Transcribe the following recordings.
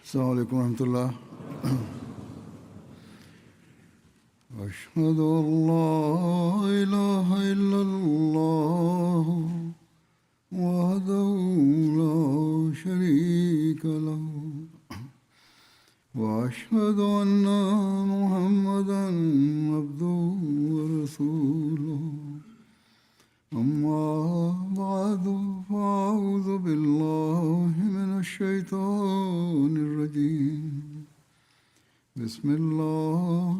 السلام عليكم ورحمة الله. أشهد أن لا إله إلا الله وحده لا شريك له وأشهد أن محمدا عبده ورسوله أما بعد فأعوذ بالله من الشيطان الرجيم بسم الله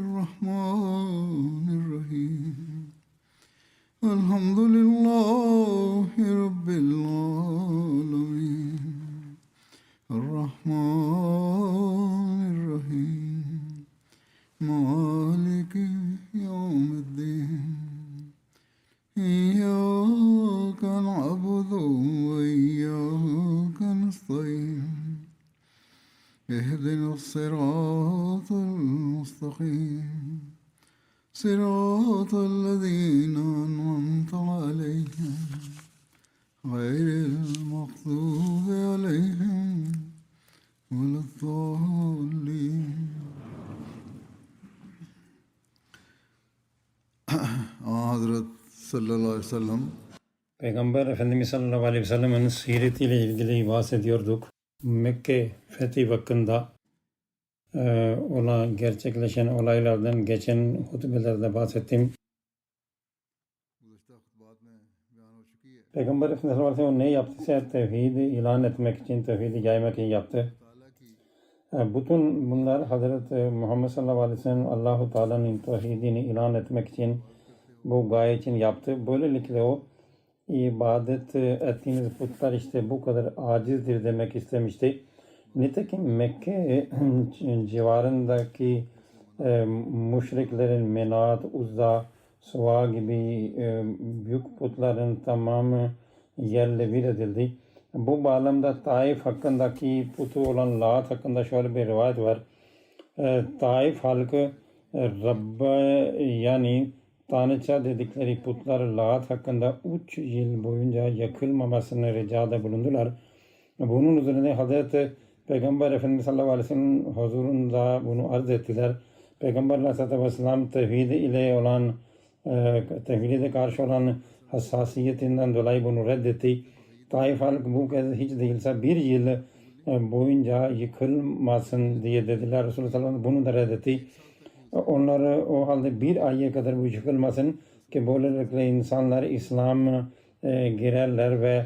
الرحمن الرحيم الحمد لله رب العالمين الرحمن الرحيم مالك يوم الدين إياك نعبد وإياك نستعين اهدنا الصراط المستقيم صراط الذين أنعمت عليهم غير المغضوب عليهم ولا الضالين. Hazret sallallahu aleyhi ve sellem Peygamber Efendimiz sallallahu aleyhi ve sellem'in siretiyle ilgili bahsediyorduk. Mekke fethi vaktinde gerçekleşen olaylardan geçen hutbelerde bahsettim. Peygamber Efendimiz sallallahu aleyhi ve sellem ne yaptıysa tevhidi ilan etmek için, tevhidi yaymak için yaptı. Bütün bunlar Hazreti Muhammed sallallahu aleyhi ve sellem Allah-u Teala'nın tevhidini ilan etmek için, bu gaye için yaptı. Böylelikle o ibadet ettiğiniz putlar işte bu kadar acizdir demek istemişti. Nitekim Mekke civarındaki müşriklerin Menat, Uzza, Suva gibi büyük putların tamamı yerle bir edildi. Bu bağlamda Taif hakkındaki putu olan Lat hakkında şöyle bir rivayet var. Taif halkı Rabbe yani Tanrıça dedikleri putlar Lat hakkında 3 yıl boyunca yakılmamasını ricada bulundular. Bunun üzerine Hazreti Peygamber Efendimiz sallallahu aleyhi ve sellem huzurunda bunu arz ettiler. Peygamber aleyhisselatü vesselam tevhide karşı olan hassasiyetinden dolayı bunu reddetti. Taif halkı bu kez hiç değilse bir yıl boyunca yıkılmasın diye dediler. Resulullah sallallahu aleyhi ve sellem bunu da reddetti. Onları o halde bir aya kadar bu yıkılmasın ki böylelikle insanlar İslam'a girerler ve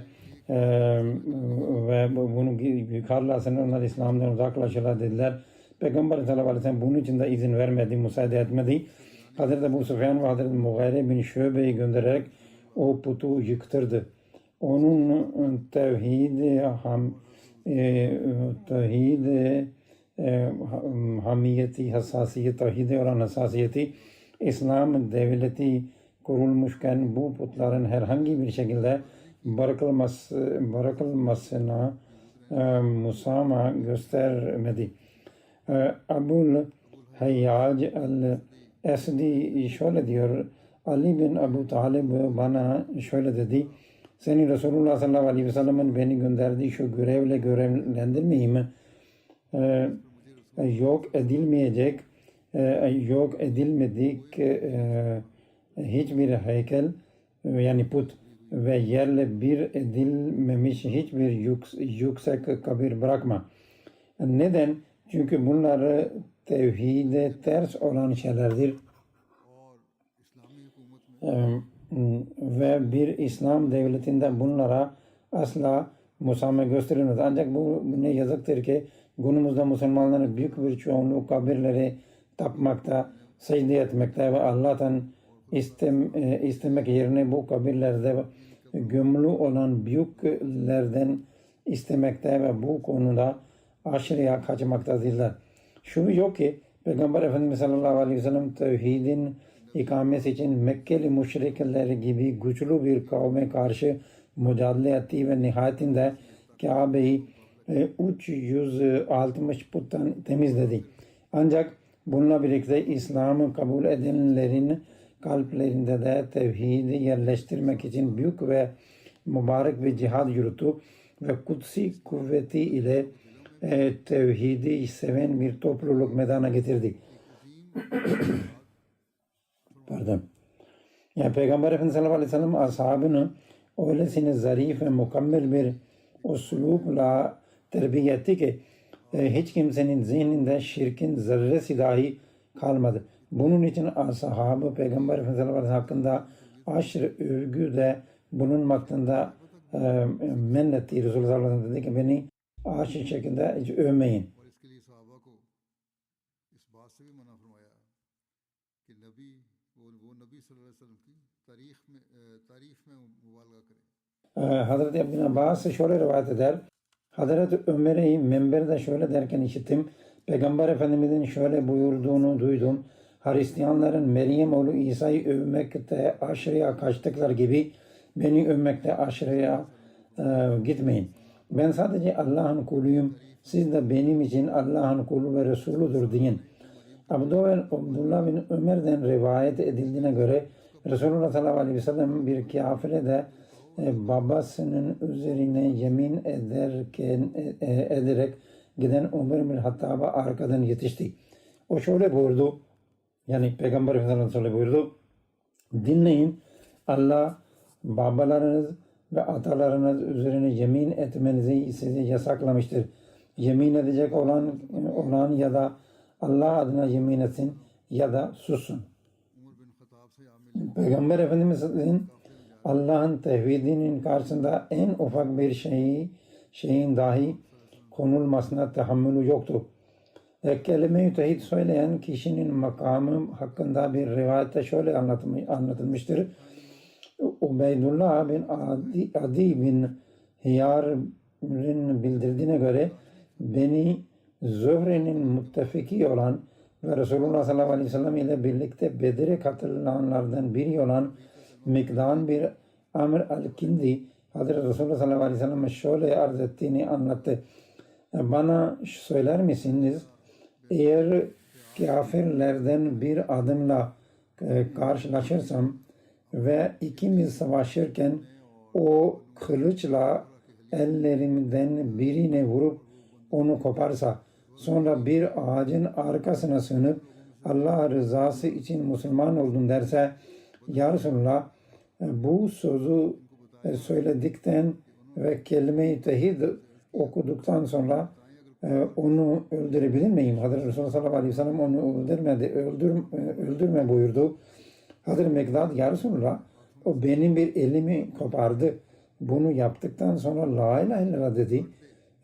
bunu yıkarlarsa onlar İslam'dan uzaklaşırlar dediler. Peygamber sallallahu aleyhi ve sellem bunun için de izin vermedi, müsaade etmedi. Hazreti Ebu Süfyan ve Hazreti Mughire bin Şube'yi göndererek o putu yıktırdı. Onun hamiyeti, hassasiyeti, tevhide olan hassasiyeti İslam devleti kurulmuşken bu putların herhangi bir şekilde bırakılmasına musamaha göstermedi. Abul Hayyac el-Esdi şöyle diyor, Ali bin Abu Talib bana şöyle dedi, seni Resulullah sallallahu aleyhi ve sellem'in beni gönderdiği şu görevle görevlendirmeyeyim mi? Yok edilmedik hiçbir heykel yani put ve yerle bir edilmemiş hiçbir yüksek kabir bırakma. Neden? Çünkü bunlar tevhide ters olan şeylerdir. Ve bir İslam devletinde bunlara asla musamaha gösterilmez. Ancak bu ne yazıktır ki günümüzde Müslümanların büyük bir çoğunluğu kabirleri tapmakta, secde etmekte ve Allah'tan istemek yerine bu kabirlerde gömülü olan büyüklerden istemekte ve bu konuda aşırıya kaçmaktadırlar. Şu yok ki Peygamber Efendimiz sallallahu aleyhi ve sellem tevhidin ikamesi için Mekkeli müşrikler gibi güçlü bir kavme karşı mücadele etti ve nihayetinde Kabe'yi 360 puttan temizledi. Ancak bununla birlikte İslam'ı kabul edenlerin kalplerinde de tevhidi yerleştirmek için büyük ve mübarek bir cihad yürüttü ve kutsi kuvveti ile tevhidi seven bir topluluk meydana getirdi. Pardon. Yani Peygamber Efendimiz sallallahu aleyhi ve sellem ashabını öylesine zarif ve mükemmel bir uslupla terbiye etti ki hiç kimsenin zihninde şirkin zerresi dahi kalmadı. Bunun için ashabı Peygamber Efendimiz sallallahu aleyhi ve sellem hakkında aşırı övgüde bulunmaktan men etti. Resulullah sallallahu aleyhi ve sellem dedi ki beni aşırı şekilde hiç övmeyin. और इसके लिए सहाबा को इस बात से भी मना फरमाया कि नबी वो नबी सल्लल्लाहु अलैहि वसल्लम की तारीफ में मुबालगा करें. Hazreti İbn Abbas şöyle rivayet eder. Hazreti Ömer'i minberde şöyle derken işittim. Peygamber Efendimiz'in şöyle buyurduğunu duydum. Hristiyanların Meryem oğlu İsa'yı övmekte aşırıya kaçtıklar gibi beni övmekte aşırıya gitmeyin. Ben sadece Allah'ın kuluyum. Siz de benim için Allah'ın kulu ve Resuludur deyin. Abdullah bin Ömer'den rivayet edildiğine göre Resulullah sallallahu aleyhi ve sellem bir kafirede babasının üzerine yemin ederek giden Ömer bin Hattab'a arkadan yetişti. O şöyle buyurdu. Yani Peygamber Efendimiz şöyle buyurdu. Dinleyin, Allah babalarınız ve atalarınız üzerine yemin etmenizi size yasaklamıştır. Yemin edecek olan ya da Allah adına yemin etsin ya da sussun. Peygamber Efendimiz'in Allah'ın tevhidinin karşısında en ufak bir şeyin dahi konulmasına tahammülü yoktu. Kelime-i tevhid söyleyen kişinin makamı hakkında bir rivayette şöyle anlatılmıştır. Ubeydullah bin Adi bin Hiyar'ın bildirdiğine göre beni Zühre'nin müttefiki olan ve Resulullah sallallahu aleyhi ve sellem ile birlikte Bedir'e katılanlardan biri olan Mikdan bir Amr al-Kindi Hazreti Resulullah sallallahu aleyhi ve sellem şöyle arz ettiğini anlattı. Bana söyler misiniz? Eğer kafirlerden bir adımla karşılaşırsam ve ikimiz savaşırken o kılıçla ellerimden birine vurup onu koparsa, sonra bir ağacın arkasına sığınıp Allah rızası için Müslüman oldum derse, Ya Resulallah, bu sözü söyledikten ve kelime-i tevhid okuduktan sonra onu öldürebilir miyim? Hazreti Resulullah sallallahu aleyhi ve sellem onu öldürme buyurdu. Hazreti Mekdad, Ya Resulallah, o benim bir elimi kopardı. Bunu yaptıktan sonra La ilahe illallah dedi.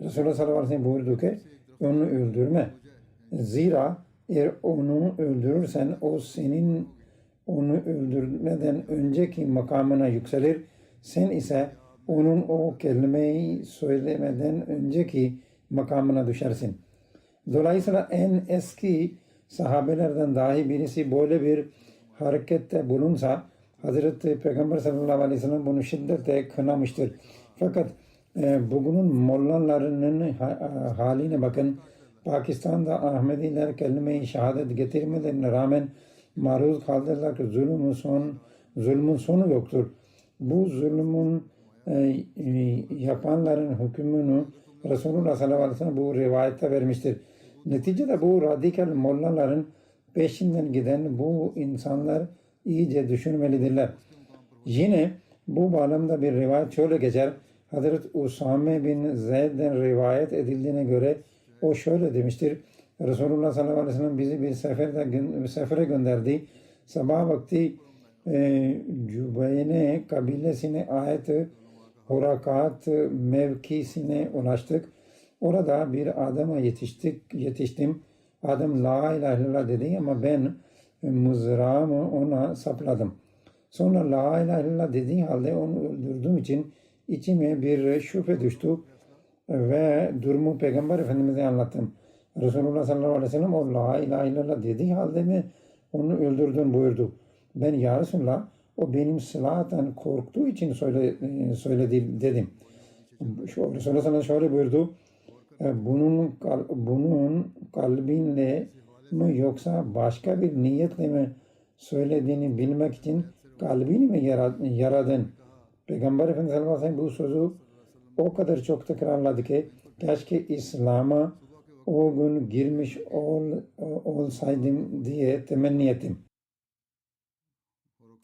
Resulullah sallallahu aleyhi ve sellem buyurdu ki onu öldürme. Zira eğer onu öldürürsen o senin onu öldürmeden önceki makamına yükselir. Sen ise onun o kelimeyi söylemeden önceki makamına düşersin. Dolayısıyla en eski sahabelerden dahi birisi böyle bir harekette bulunsa Hazreti Peygamber sallallahu aleyhi ve sellem bunu şiddetle kınamıştır. Fakat bugünün mollalarının haline bakın. Pakistan'da Ahmediler kelime-i şehadet getirmelerine rağmen maruz kaldılar ki zulmün sonu yoktur. Bu zulmün yapanların hükmünü Resulullah sallallahu aleyhi ve sellem bu rivayette vermiştir. Neticede bu radikal mollaların peşinden giden bu insanlar iyice düşünmelidirler. Yine bu bağlamda bir rivayet şöyle geçer. Hazreti Usame bin Zeyd'den rivayet edildiğine göre o şöyle demiştir. Resulullah sallallahu aleyhi ve sellem bizi bir sefere gönderdi. Sabah vakti Cübeyne kabilesine ait Hurakat mevkisine ulaştık. Orada bir adama yetiştim. Adam La ilahe illallah dedi ama ben mızrağımı ona sapladım. Sonra La ilahe illallah dediği halde onu öldürdüğüm için içime bir şüphe düştü ve durumu Peygamber Efendimiz'e anlattım. Resulullah sallallahu aleyhi ve sellem o La ilahe illallah dediği halde mi onu öldürdün buyurdu. Ben Ya Resulallah o benim silahtan korktuğu için söyledi dedim. Resulullah sallallahu aleyhi ve sellem şöyle buyurdu. Bunun kalbinle mi yoksa başka bir niyetle mi söylediğini bilmek için kalbini mi yaradın? Peygamber Efendimiz sallallahu aleyhi ve sellem bu sözü o kadar çok tekrarladı ki keşke İslam'a o gün girmiş olsaydım diye temenni ettim.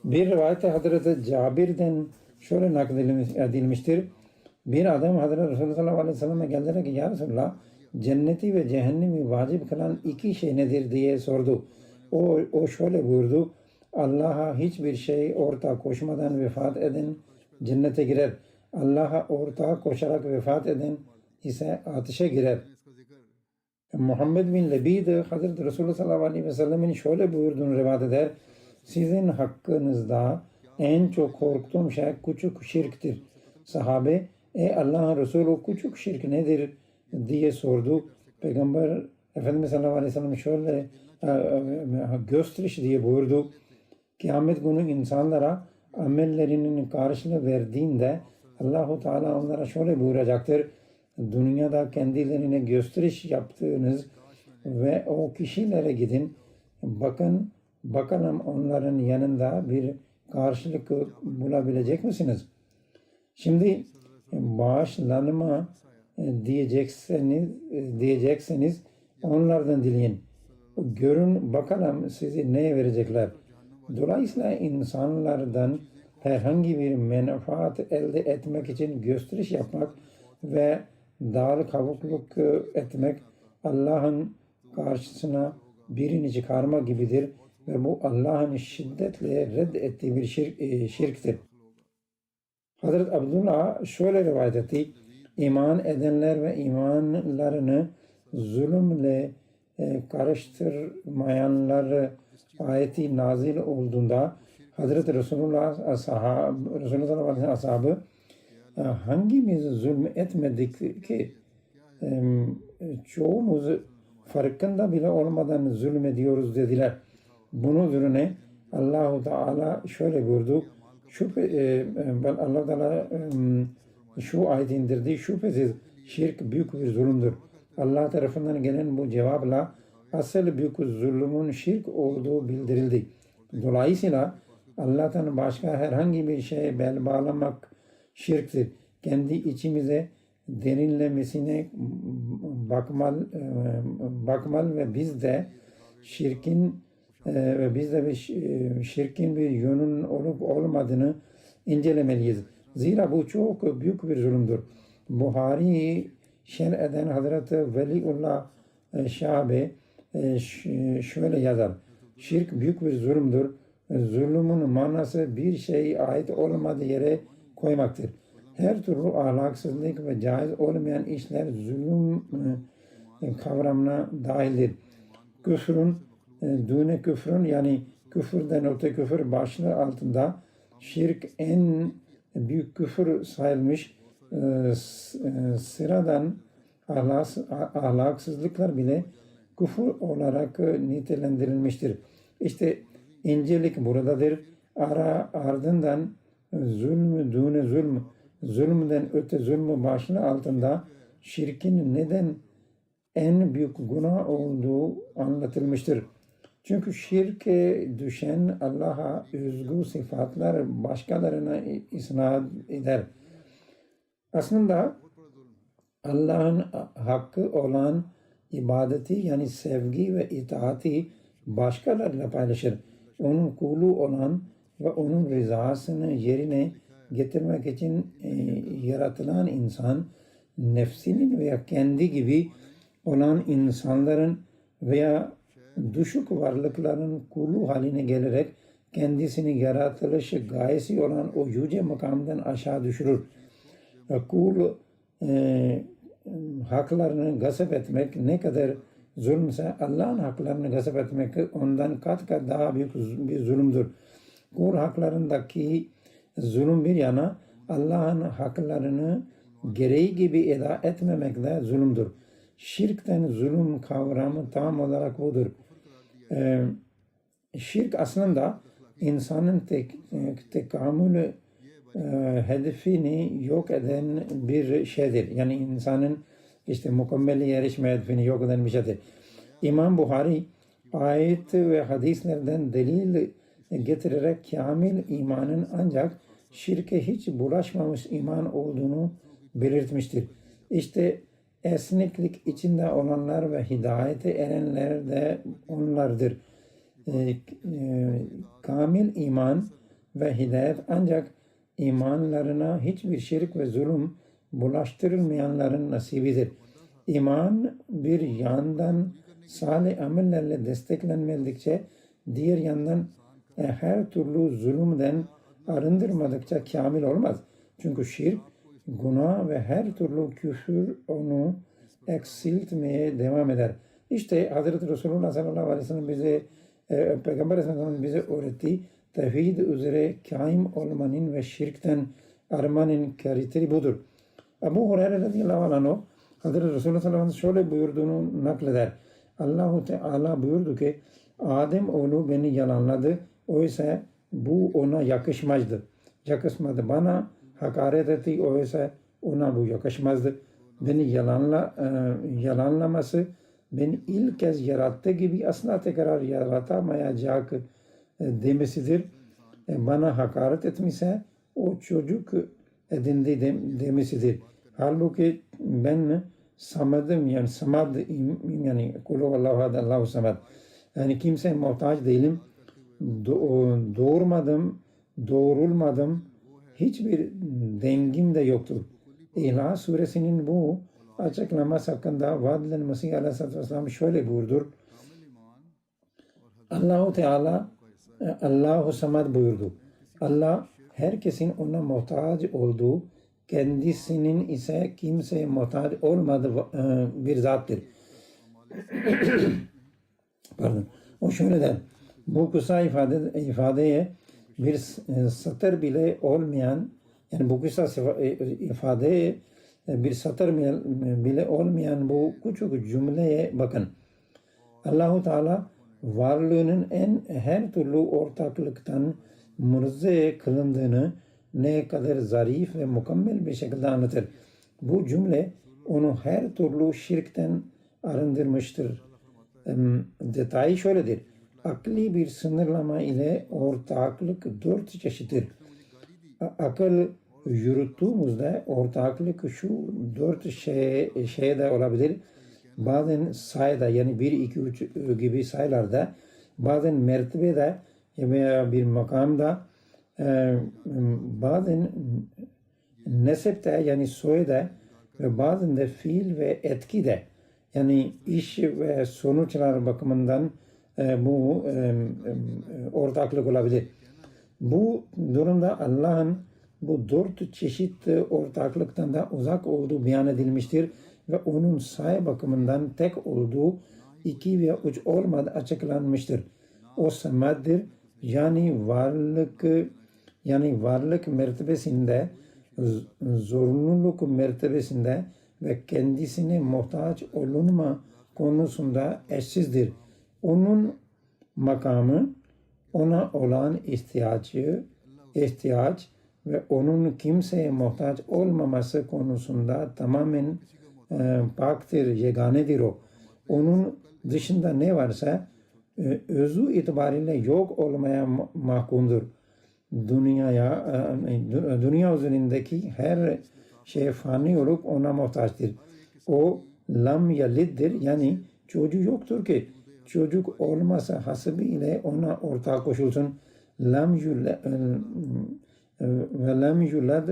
Bir rivayette Hazreti Cabir'den şöyle nakledilmiştir. Bir adam Hazreti Resulullah sallallahu aleyhi ve sellem'e gelerek ya Resulullah cenneti ve cehennemi vacip kılan iki şey nedir diye sordu. O şöyle buyurdu. Allah'a hiçbir şey ortak koşmadan vefat eden cennete girer. Allah'a ortak koşarak vefat eden ise ateşe girer. Muhammed bin Lebid Hazreti Resulullah sallallahu aleyhi ve sellem'in şöyle buyurduğunu rivayet eder. Sizin hakkınızda en çok korktuğum şey küçük şirktir. Sahabe Allah'ın Resulü küçük şirk nedir diye sordu. Peygamber Efendimiz sallallahu aleyhi ve sellem şöyle gösteriş diye buyurdu. Kıyamet günü insanlara amellerinin karşılığı verdiğinde Allahu Teala onlara şöyle buyuracaktır. Dünyada kendilerine gösteriş yaptığınız ve o kişilere gidin. Bakalım onların yanında bir karşılık bulabilecek misiniz? Şimdi bağışlanma diyecekseniz onlardan dileyin. Görün bakalım sizi neye verecekler. Dolayısıyla insanlardan herhangi bir menfaat elde etmek için gösteriş yapmak ve dağlı kavukluk etmek Allah'ın karşısına birini çıkarma gibidir ve bu Allah'ın şiddetle reddettiği bir şirktir. Hazreti Abdullah şöyle rivayet etti. İman edenler ve imanlarını zulümle karıştırmayanlar ayeti nazil olduğunda Hazreti Resulullah sallallahu aleyhi ve ashabı hangimiz zulm etmedik ki çoğumuz farkında bile olmadan zulmediyoruz dediler. Bunun üzerine Allah-u Teala şöyle buyurdu. Allah Teala şu ayet indirdi. Şüphesiz şirk büyük bir zulümdür. Allah tarafından gelen bu cevapla asıl büyük zulümün şirk olduğu bildirildi. Dolayısıyla Allah'tan başka herhangi bir şeye bel bağlamak şirktir. Kendi içimize derinlemesine bakmalı ve biz de şirkin bir yönün olup olmadığını incelemeliyiz. Zira bu çok büyük bir zulümdür. Buhari'yi şerh eden Hazreti Veliullah Şabe şöyle yazar. Şirk büyük bir zulümdür. Zulümün manası bir şeye ait olmadığı yere koymaktır. Her türlü ahlaksızlık ve caiz olmayan işler zulüm kavramına dahildir. Düne küfrün yani küfürden öte küfür başlığı altında şirk en büyük küfür sayılmış. Sıradan ahlaksızlıklar bile küfür olarak nitelendirilmiştir. İşte incelik buradadır. Ardından zulmü düne zulmden öte zulmü başlığı altında şirkin neden en büyük günah olduğu anlatılmıştır. Çünkü şirke düşen Allah'a özgü sıfatlar başkalarına isnat eder. Aslında Allah'ın hakkı olan ibadeti yani sevgi ve itaati başkalarıyla paylaşır. Onun kulu olan ve onun rızasını yerine getirmek için yaratılan insan nefsinin veya kendi gibi olan insanların veya düşük varlıkların kulu haline gelerek kendisini yaratılış gayesi olan o yüce makamdan aşağı düşürür. Kul haklarını gasp etmek ne kadar zulümse Allah'ın haklarını gasp etmek ondan kat kat daha büyük bir zulümdür. Kul haklarındaki zulüm bir yana Allah'ın haklarını gereği gibi eda etmemek de zulümdür. Şirkten zulüm kavramı tam olarak budur. Şirk aslında insanın tekamül hedefini yok eden bir şeydir. Yani insanın mükemmel yarışma hedefini yok eden bir şeydir. İmam Buhari ayet ve hadislerden delil getirerek kamil imanın ancak şirke hiç bulaşmamış iman olduğunu belirtmiştir. İşte esneklik içinde olanlar ve hidayete erenler de onlardır. Kamil iman ve hidayet ancak imanlarına hiçbir şirk ve zulüm bulaştırılmayanların nasibidir. İman bir yandan salih amellerle desteklenmedikçe diğer yandan her türlü zulümden arındırmadıkça kamil olmaz. Çünkü şirk, günah ve her türlü küfür onu eksiltmeye devam eder. İşte Hazreti Resulullah sallallahu aleyhi ve sellem bize Peygamber Efendimiz bize öğretti. Tevhid üzere kaim olmanın ve şirkten armanın kriteri budur. Ebu Hureyre radıyallahu anh Hazreti Resulullah sallallahu aleyhi ve sellem şöyle buyurduğunu nakleder. Allah-u Teala buyurdu ki Adem oğlu beni yalanladı. Oysa bu ona yakışmazdı. Yakışmadı. Bana hakaret etti. Oysa ona bu yakışmazdı. Beni yalanlaması beni ilk kez yarattığı gibi asla tekrar yaratamayacak demesidir. Bana hakaret etmişse o çocuk edindi demesidir. Halbuki ben samadım yani samad yani kulu Allahu ahad Allahu samad. Yani kimseye muhtaç değilim. Doğurmadım, doğrulmadım. Hiçbir dengim de yoktur. İhlas suresinin bu açıklaması hakkında vaad edilen Mesih Aleyhisselatü Vesselam şöyle buyurdur. Allah-u Teala Allahu Samad buyurdu. Allah herkesin ona muhtaç olduğu, kendisinin ise kimseye muhtaç olmadığı bir zattır. Pardon. O şöyle der. Bu kısa ifadeye bir satır bile olmayan, yani bu kısa ifadeye bir satır bile olmayan bu küçük cümleye bakın. Allah-u Teala varlığının her türlü ortaklıktan münezzeh kılındığını ne kadar zarif ve mükemmel bir şekilde anlatır. Bu cümle onu her türlü şirkten arındırmıştır. Detayı şöyledir. Akli bir sınırlama ile ortaklık 4 çeşittir. Akıl yürüttüğümüzde ortaklık şu 4 şeyde olabilir. Bazen sayıda yani 1, 2, 3 gibi sayılarda, bazen mertebede veya bir makamda, bazen nesepte yani soyda ve bazen de fiil ve etkide yani iş ve sonuçlar bakımından bu ortaklık olabilir. Bu durumda Allah'ın bu 4 çeşit ortaklıktan da uzak olduğu beyan edilmiştir ve onun sayı bakımından tek olduğu 2 veya 3 olmadığı açıklanmıştır. O samaddir yani varlık mertebesinde, zorunluluk mertebesinde ve kendisine muhtaç olunma konusunda eşsizdir. Onun makamı, ona olan ihtiyaç ve onun kimseye muhtaç olmaması konusunda tamamen paktır, yeganedir o. Onun dışında ne varsa özü itibariyle yok olmaya mahkumdur. Dünya üzerindeki her şey fani olup ona muhtaçtır. O lam yaliddir yani çocuğu yoktur ki çocuk olmasa hasbiyle ona ortak koşulsun. Lam yulad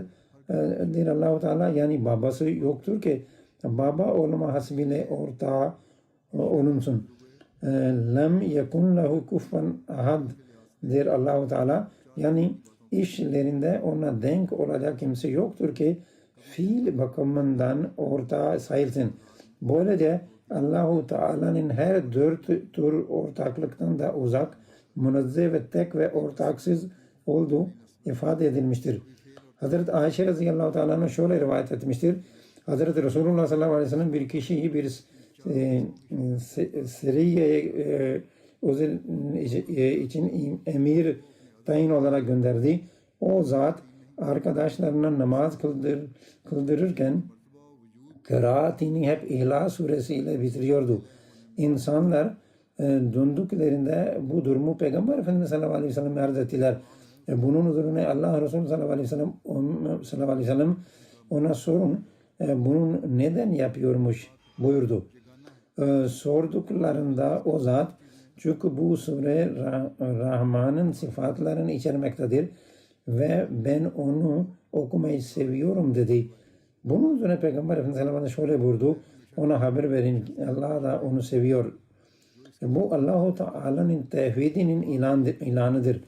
der Allah-u Teala yani babası yoktur ki baba olma hasbiyle ortağı olunsun. Lam yekun lehu kufuven ahad der Allah-u Teala yani işlerinde ona denk olacak kimse yoktur ki fiil bakımından ortağı sayılsın. Böylece Allah-u Teala'nın her 4 tür ortaklıktan da uzak, münezzeh ve tek ve ortaksız olduğu ifade edilmiştir. Hazreti Ayşe radıyallahu teala'nın şöyle rivayet etmiştir. Hazreti Resulullah sallallahu aleyhi ve sellem bir kişiyi bir seriye özel için emir tayin olarak gönderdi. O zat arkadaşlarına namaz kıldırırken kıraatini hep İhlas suresiyle bitiriyordu. İnsanlar döndüklerinde bu durumu Peygamber Efendimiz sallallahu aleyhi ve sellem arz ettiler. Bunun üzerine Allah Resulü sallallahu aleyhi ve sellem ona sorun bunu neden yapıyormuş buyurdu. Sorduklarında o zat çünkü bu sure Rahman'ın sıfatlarını içermektedir ve ben onu okumayı seviyorum dedi. Bunun üzerine Peygamber Efendimiz sallallahu aleyhi ve sellem şöyle buyurdu. Ona haber verin Allah da onu seviyor. Bu Allah-u Teala'nın tevhidinin ilanıdır.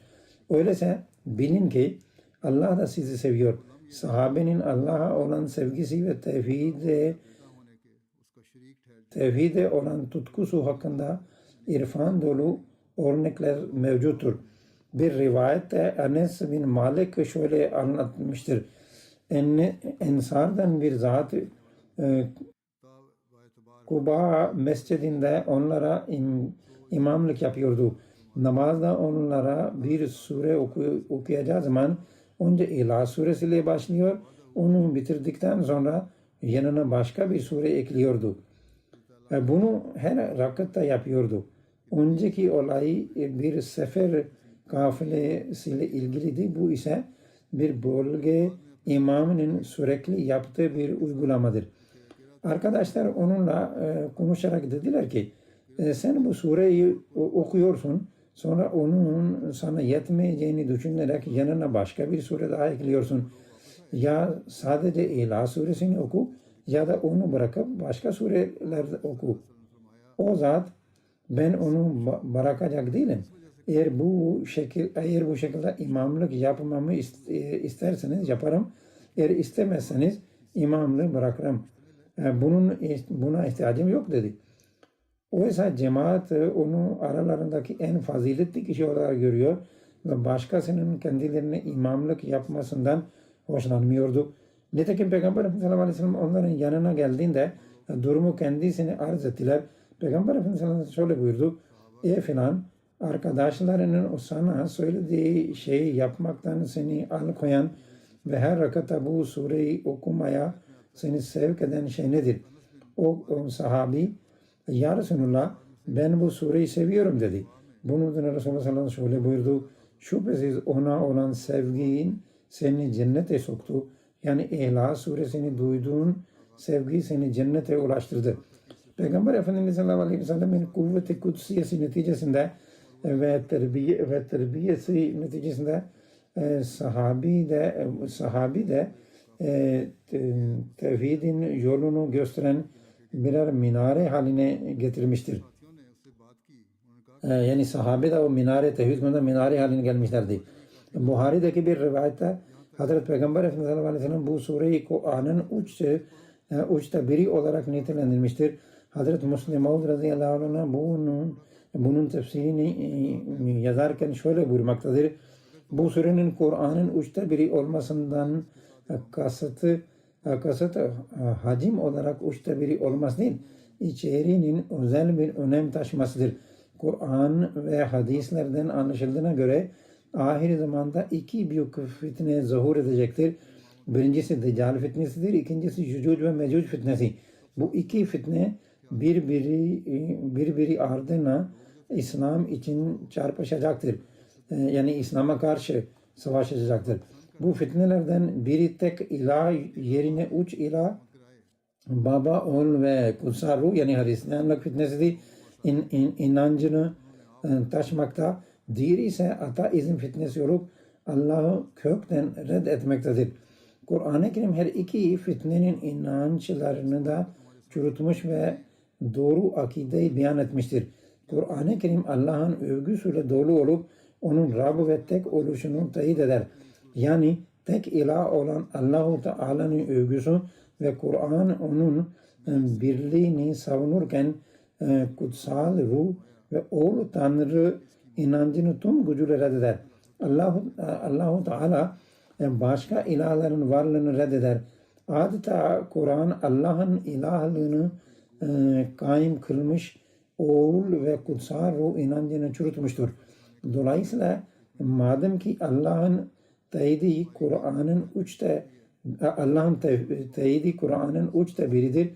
Öyleyse bilin ki Allah da sizi seviyor. Sahabenin Allah'a olan sevgisi ve tevhide olan tutkusu hakkında irfan dolu örnekler mevcuttur. Bir rivayette Enes bin Malik şöyle anlatmıştır. Ensardan bir zat Kuba mescidinde onlara imamlık yapıyordu. Namazda onlara bir sure okuyacağı zaman önce İlah suresiyle başlıyor. Onu bitirdikten sonra yanına başka bir sure ekliyordu. Bunu her rakatta yapıyordu. Önceki olay bir sefer kafilesiyle ilgiliydi. Bu ise bir bölge imamının sürekli yaptığı bir uygulamadır. Arkadaşlar onunla konuşarak dediler ki sen bu sureyi okuyorsun, sonra onun sana yetmeyeceğini düşünerek yanına başka bir sure daha ekliyorsun. Ya sadece İlah suresini oku ya da onu bırakıp başka sureler oku. O zat ben onu bırakacak değilim. Eğer bu şekilde imamlık yapmamı isterseniz yaparım. Eğer istemezseniz imamlığı bırakırım. Buna ihtiyacım yok dedi. Oysa cemaat onu aralarındaki en faziletli kişi olarak görüyor ve başkasının kendilerine imamlık yapmasından hoşlanmıyordu. Nitekim Peygamber Efendimiz sallallahu aleyhi ve sellem onların yanına geldiğinde durumu kendisine arz ettiler. Peygamber Efendimiz sallallahu aleyhi ve sellem şöyle buyurdu. Filan arkadaşlarının o sana söylediği şeyi yapmaktan seni alıkoyan ve her rakatta bu sureyi okumaya seni sevk eden şey nedir? O sahabi ya Resulullah ben bu sureyi seviyorum dedi. Bunun üzerine Resulullah sallallahu aleyhi ve sellem şöyle buyurdu. Şüphesiz ona olan sevgin seni cennete soktu. Yani İhlas suresini duyduğun sevgi seni cennete ulaştırdı. Peygamber Efendimiz sallallahu aleyhi ve sellem'in kuvveti kutsiyesi neticesinde ve terbiyesi neticesinde sahabi de tevhidin yolunu gösteren birer minare haline getirmiştir. Yani sahabe de o minare, tevhid konusunda minare haline gelmişlerdi. Buhari'deki bir rivayette Hazreti Peygamber Efendimiz sallallahu aleyhi ve sellem bu sureyi Kur'an'ın uçta biri olarak nitelendirmiştir. Hazreti Müslim Maud radıyallahu anh bunun tefsirini yazarken şöyle buyurmaktadır. Bu surenin Kur'an'ın uçta biri olmasından kasıtı hacim olarak uçta biri olması değil, içeriğinin özel bir önem taşımasıdır. Kur'an ve hadislerden anlaşıldığına göre ahir zamanda iki büyük fitne zuhur edecektir. Birincisi Deccal fitnesidir, ikincisi Yecûc ve Mecûc fitnesi. Bu iki fitne birbiri ardına İslam için çarpışacaktır. Yani İslam'a karşı savaşacaktır. Bu fitnelerden biri tek ilah yerine üç ilah, Baba, Oğul ve Kutsal Ruh yani Hristiyanlık fitnesidir. İnancını taşımakta. Diğeri ise ateizm fitnesi olup Allah'ı kökten reddetmektedir. Kur'an-ı Kerim her iki fitnenin inançlarını da çürütmüş ve doğru akideyi beyan etmiştir. Kur'an-ı Kerim Allah'ın övgüsüyle dolu olup onun Rab ve tek oluşunu teyit eder. Yani tek ilah olan Allah-u Teala'nın övgüsü ve Kur'an onun birliğini savunurken kutsal ruh ve oğlu Tanrı inancını tüm gücüyle reddeder. Allah-u Teala başka ilahların varlığını reddeder. Adeta Kur'an Allah'ın ilahlığını kaim kılmış, oğul ve kutsal ruh inancını çürütmüştür. Dolayısıyla madem ki Allah'ın teyidi Kur'an'ın uçta biridir.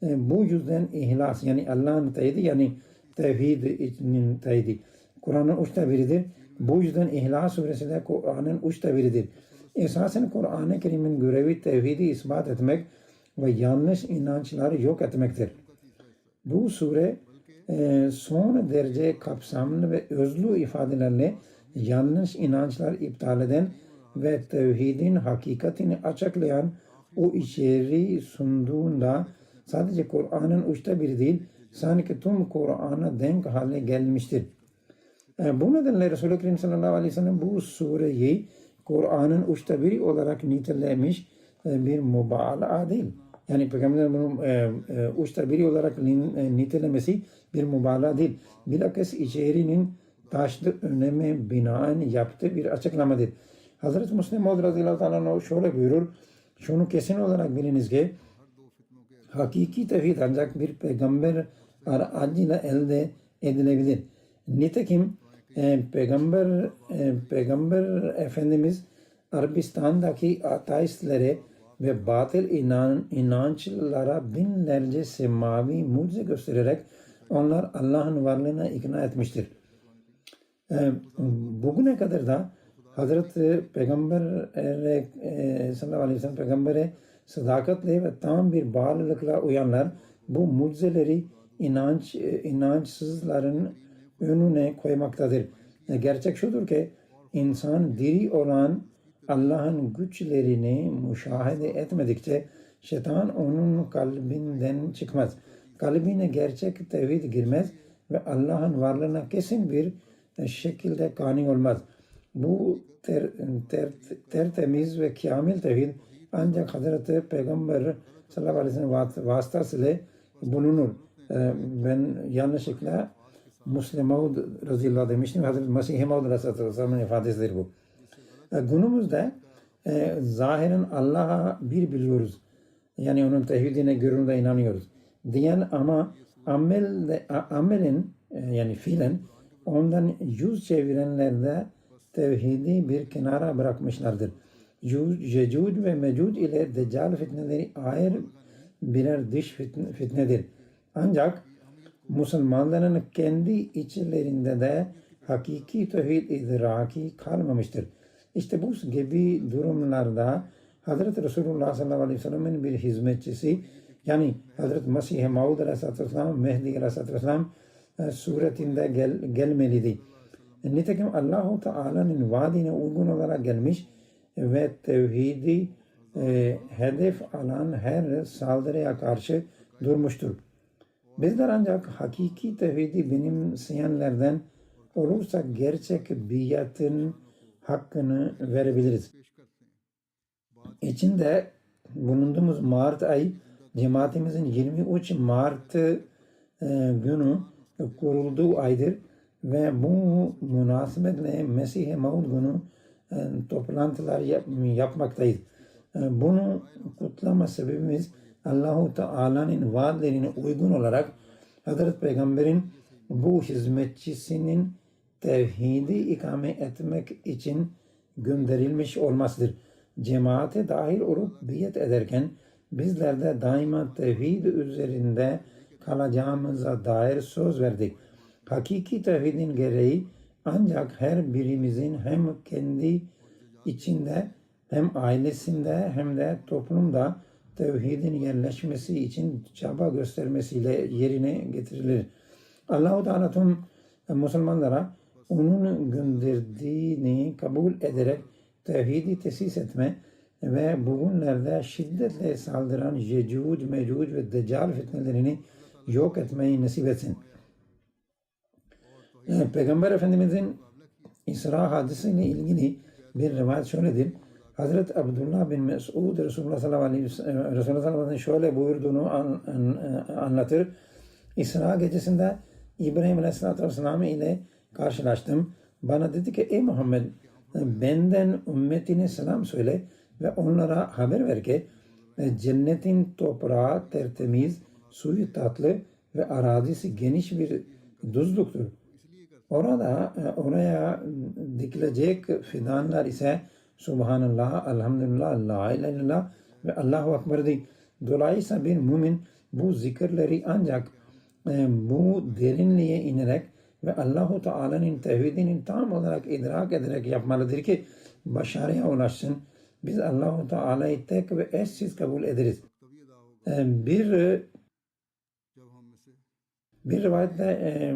Bu yüzden ihlas yani Allah'ın teyidi yani tevhidinin teyidi Kur'an'ın uçta biridir. Bu yüzden İhlas suresi de Kur'an'ın uçta biridir. Esasen Kur'an-ı Kerim'in görevi tevhidi ispat etmek, ve yanlış inançları yok etmektir. Bu sure son derece kapsamlı ve özlü ifadelerle yanlış inançlar iptal eden ve tevhidin hakikatini açıklayan o içeriği sunduğunda sadece Kur'an'ın üçte biri değil, sanki tüm Kur'an'a denk hale gelmiştir. Bu nedenle Resul-i Ekrem sallallahu aleyhi ve sellem bu sureyi Kur'an'ın üçte biri olarak nitelemiş bir mübalağa değil. Yani Peygamber'in bunu üçte biri olarak nitelemesi bir mübalağa değil. Bilakis içeriğinin taşlı öneme binaen yaptığı bir açıklamadır. Hazreti Müslim Maud radıyallahu anh şöyle buyurur. Şunu kesin olarak biliniz ki hakiki tevhid ancak bir peygamber aracıyla elde edilebilir. Nitekim Peygamber Efendimiz Arabistan'daki ateistlere ve batıl inançlara binlerce semavi mucize göstererek onlar Allah'ın varlığına ikna etmiştir. Bugüne kadar da Hazreti Peygamber sallallahu aleyhi ve sellem Peygamber'e sadakatle ve tam bir bağlılıkla uyanlar bu mucizeleri inançsızların önüne koymaktadır. Gerçek şudur ki insan diri olan Allah'ın güçlerini müşahede etmedikçe şeytan onun kalbinden çıkmaz. Kalbine gerçek tevhid girmez ve Allah'ın varlığına kesin bir şekilde kani olmaz. Bu tertemiz ve kamil tevhid ancak Hazreti Peygamber sallallahu aleyhi ve sellem vasıtasıyla bulunur. Ben yanlışlıkla Müslim Maud radıyallahu anh demiştim. Hazreti Mesih Maud aleyhisselamın ifadesidir bu. Günümüzde zahiren Allah'a bir biliyoruz. Yani onun tevhidine göründe inanıyoruz. Diyen ama amelin yani fiilen ondan yüz çevirenler de tevhidi bir kenara bırakmışlardır. Yecud ve Mecud ile Deccal fitneleri ayrı birer dış fitnedir. Ancak Müslümanların kendi içlerinde de hakiki tevhid idraki kalmamıştır. İşte bu gibi durumlarda Hazreti Resulullah sallallahu aleyhi ve sellem'in bir hizmetçisi yani Hazreti Mesih Maud aleyhisselatü vesselam, Mehdi aleyhisselatü vesselam suretinde gelmeliydi. Nitekim Allah-u Teala'nın vaadine uygun olarak gelmiş ve tevhidi hedef alan her saldırıya karşı durmuştur. Bizler ancak hakiki tevhidi benimseyenlerden olursa gerçek biatın hakkını verebiliriz. İçinde bulunduğumuz Mart ayı cemaatimizin 23 Mart günü kurulduğu aydır ve bu münasebetle Mesih-i Maud günü toplantılar yapmaktayız. Bunu kutlama sebebimiz Allah-u Teala'nın vaadlerine uygun olarak Hazreti Peygamber'in bu hizmetçisinin tevhidi ikame etmek için gönderilmiş olmasıdır. Cemaate dahil olup biat ederken bizler de daima tevhid üzerinde kalacağımıza dair söz verdik. Hakiki tevhidin gereği ancak her birimizin hem kendi içinde hem ailesinde hem de toplumda tevhidin yerleşmesi için çaba göstermesiyle yerine getirilir. Allah-u Teala tüm Müslümanlara onun gönderdiğini kabul ederek tevhidi tesis etme ve bugünlerde şiddetle saldıran Yecud, Mecud ve Deccal fitnelerini yok etmeyi nasip etsin. Peygamber Efendimizin İsra hadisiyle ilgili bir rivayet şöyledir. Hazreti Abdullah bin Mesud Resulullah sallallahu aleyhi ve sellem'in şöyle buyurduğunu anlatır. İsra gecesinde İbrahim aleyhissalatü vesselam ile karşılaştım. Bana dedi ki ey Muhammed benden ümmetine selam söyle ve onlara haber ver ki cennetin toprağı tertemiz, suyu tatlı ve arazisi geniş bir düzlüktür. Oraya dikilecek fidanlar ise Subhanallah, Elhamdülillah, La ilahe illallah ve Allahu Ekber'dir. Dolayısıyla bir mümin bu zikirleri ancak bu derinliğe inerek ve Allah-u Teala'nın tevhidinin tam olarak idrak ederek yapmalıdır ki başarıya ulaşsın. Biz Allah-u Teala'yı tek ve eşsiz kabul ederiz. Bir जब हम में से bir rivayette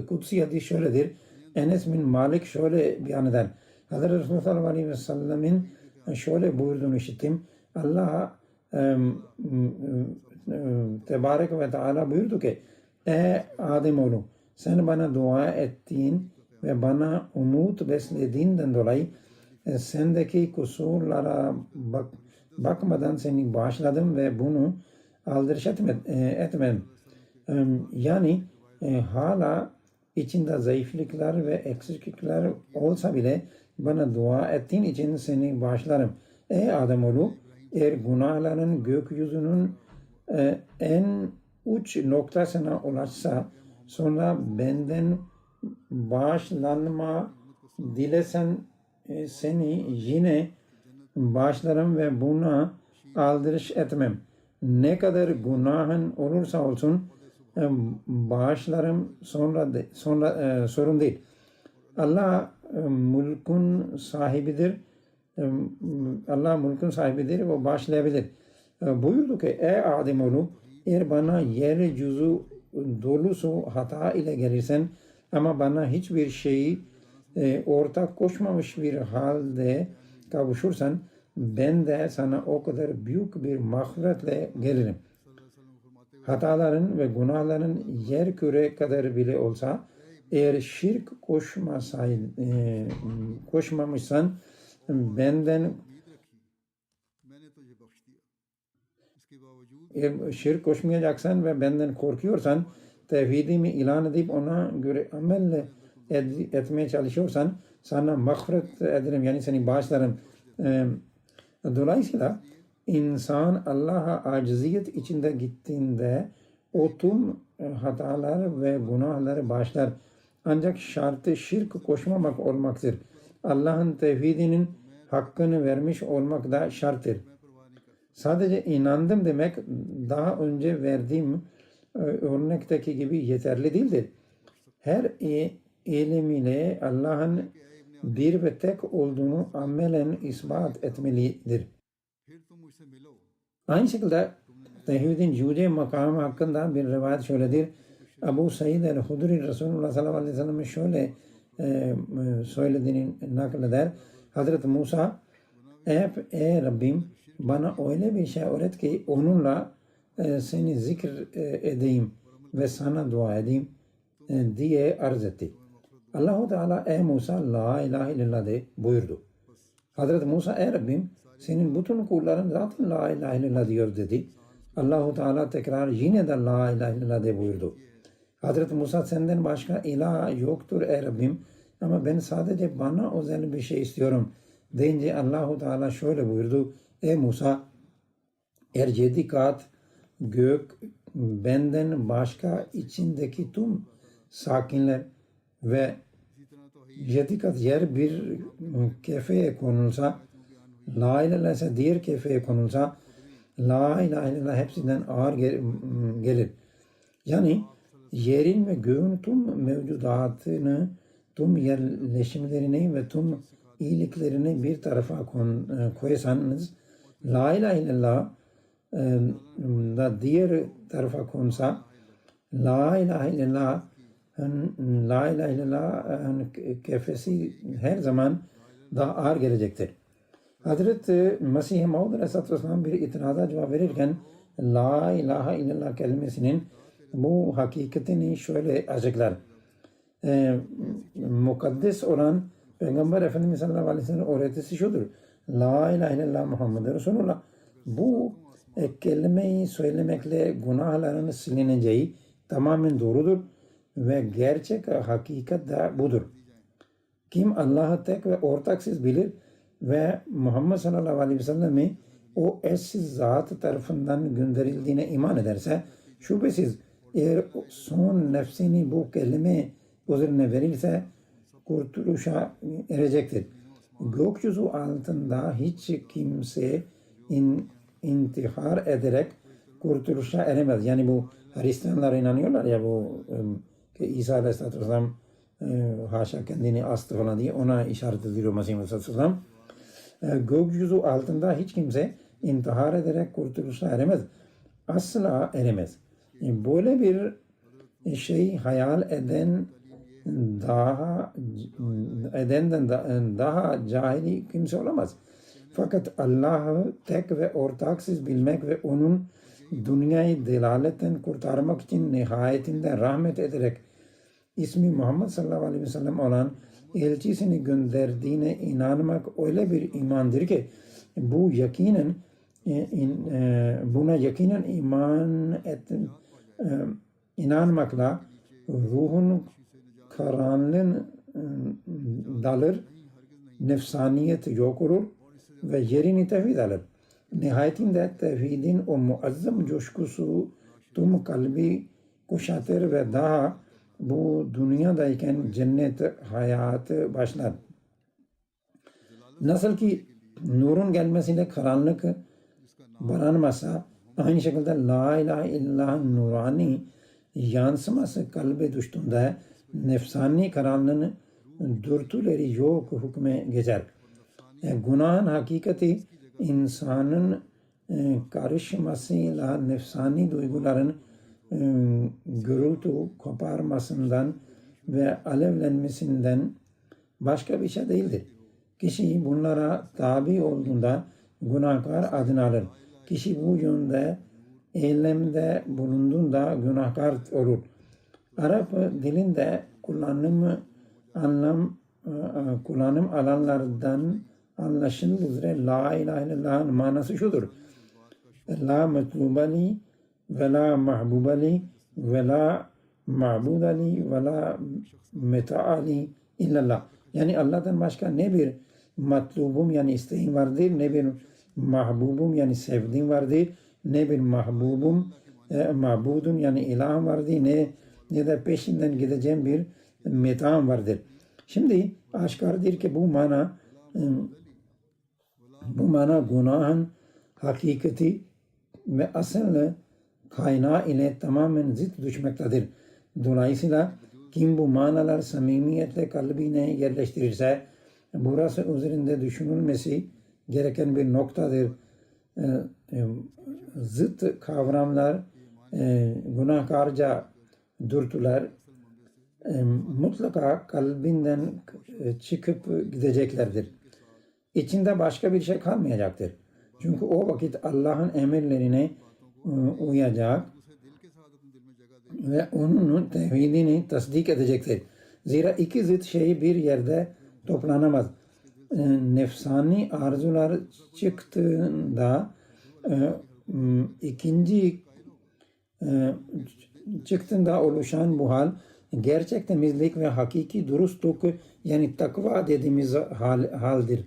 kutsi hadis şöyledir. Enes bin Malik şöyle beyan eder. Hazreti Resulullah sallallahu aleyhi ve sellemin şöyle buyurduğunu işittim. Allah Tebarek ve Teala buyurdu ki ey Ademoğlu sen bana dua ettiğin ve bana umut beslediğinden dolayı sendeki kusurlara bakmadan seni bağışladım ve bunu aldırış etmem. Yani hala içinde zayıflıklar ve eksiklikler olsa bile bana dua ettiğin için seni bağışlarım. Ey Ademoğlu eğer günahların gökyüzünün en uç noktasına ulaşsa sonra benden bağışlanma dilesen seni yine bağışlarım ve buna aldırış etmem. Ne kadar günahın olursa olsun bağışlarım sonra sorun değil. Allah mülkün sahibidir. Allah mülkün sahibidir ve bağışlayabilir. Buyurdu ki ey Ademoğlu eğer bana yeryüzü dolusu hata ile gelirsen ama bana hiçbir şeyi ortak koşmamış bir halde kavuşursan ben de sana o kadar büyük bir mağfiretle gelirim. Hataların ve günahların yer küre kadar bile olsa eğer şirk koşmamışsan benden şirk koşmayacaksan ve benden korkuyorsan tevhidimi ilan edip ona göre amel etmeye çalışıyorsan sana mağfiret ederim yani seni bağışlarım. Dolayısıyla insan Allah'a aciziyet içinde gittiğinde o tüm hatalar ve günahları bağışlar. Ancak şartı şirk koşmamak olmaktır. Allah'ın tevhidinin hakkını vermiş olmak da şarttır. Sadece inandım demek daha önce verdiğim örnekteki gibi yeterli değildir. Her ilim ile Allah'ın bir ve tek olduğunu amelen ispat etmelidir. Aynı şekilde tevhidin yüce makamı hakkında bir rivayet şöyledir. Ebu Said el-Hudri Resulullah sallallahu aleyhi ve sellem'in şöyle söylediğini nakleder. Hazreti Musa ey Rabbim bana öyle bir şey öğret ki onunla seni zikir edeyim ve sana dua edeyim diye arz etti. Allah-u Teala ey Musa la ilahe illallah de buyurdu. Hazreti Musa ey Rabbim senin bütün kulların zaten la ilahe illallah diyor dedi. Allah-u Teala tekrar yine de la ilahe illallah de buyurdu. Hazreti Musa senden başka ilah yoktur ey Rabbim ama ben sadece bana özel bir şey istiyorum deyince Allah-u Teala şöyle buyurdu. Ey Musa eğer 7 kat gök benden başka içindeki tüm sakinler ve 7 kat yer bir kefeye konulsa la ilahe illallah ise diğer kefeye konulsa la ilahe illallah hepsinden ağır gelir. Yani yerin ve göğün tüm mevcudatını, tüm yerleşimlerini ve tüm iyiliklerini bir tarafa koysanız la ilahe illallah da diğer tarafa konsa la ilahe illallah kefesi her zaman daha ağır gelecektir. Hazreti Mesih-i Maud Aleyhisselatü Vesselam bir itiraza cevap verirken la ilahe illallah kelimesinin bu hakikatini şöyle açıklar. Mukaddes olan Peygamber Efendimiz sallallahu aleyhi ve sellem öğretisi şudur. La ilahe illallah Muhammed Resulullah. Bu kelimeyi söylemekle günahların silineceği tamamen doğrudur ve gerçek hakikat da budur. Kim Allah'ı tek ve ortaksız bilir ve Muhammed sallallahu aleyhi ve sellem'i o eşsiz zat tarafından gönderildiğine iman ederse şüphesiz eğer son nefsini bu kelime üzerine verirse kurtuluşa erecektir. Gökyüzü altında hiç kimse intihar ederek kurtuluşa eremez. Yani bu Hristiyanlar inanıyorlar ya bu ki İsa Aleyhisselatü Vesselam haşa kendini astı falan diye ona işaret ediyor Mesih Aleyhisselatü Vesselam. Gökyüzü altında hiç kimse intihar ederek kurtuluşa eremez. asla eremez. Böyle bir şey hayal edenden daha cahil kimse olamaz. Fakat Allah'ı tek ve ortaksız bilmek ve onun dünyayı delaletten kurtarmak için nihayetinde rahmet ederek ismi Muhammed sallallahu aleyhi ve sellem olan elçisini gönderdiğine inanmak öyle bir imandır ki bu yakinen buna yakinen inanmakla ruhun karanlığın dalır, nefsaniyet yok olur ve yerini tevhid alır. Nihayetinde tevhidin o muazzam coşkusu tüm kalbi kuşatır ve daha bu dünyadayken cennet hayatı başlar. Nasıl ki nurun gelmesiyle karanlık baranmasa, aynı şekilde la ilahe illallah nurani yansıması kalbe düştüğünde nefsani karanlığın dürtüleri yok hükme geçer. Günahın hakikati insanın karışmasıyla nefsani duyguların gürültü koparmasından ve alevlenmesinden başka bir şey değildir. Kişi bunlara tabi olduğunda günahkar adını alır. Kişi bu yönde eylemde bulunduğunda günahkar olur. Arap dilinde kullanım alanlardan anlaşıldığı üzere la ilahe illallah'ın manası şudur. La metlubali ve la mahbubali ve la ma'budali ve la meta'ali illallah. Yani Allah'tan başka ne bir matlubum yani isteğim vardır, ne bir mahbubum yani sevdiğim vardır, ne bir ma'budun yani ilahım vardır, ne de peşinden gideceğim bir meta'm vardır. Şimdi aşikardır ki bu mana günahın hakikati ve asıl kaynağı ile tamamen zıt düşmektedir. Dolayısıyla kim bu manalar samimiyetle kalbine yerleştirirse burası üzerinde düşünülmesi gereken bir noktadır. Zıt kavramlar, günahkarca dürtüler mutlaka kalbinden çıkıp gideceklerdir. İçinde başka bir şey kalmayacaktır. Çünkü o vakit Allah'ın emirlerine uyacak ve onun tevhidini tasdik edecektir. Zira iki zıt şey bir yerde toplanamaz. Nefsani arzular çıktığında çıktığında oluşan bu hal gerçek temizlik ve hakiki dürüstlük yani takva dediğimiz haldir.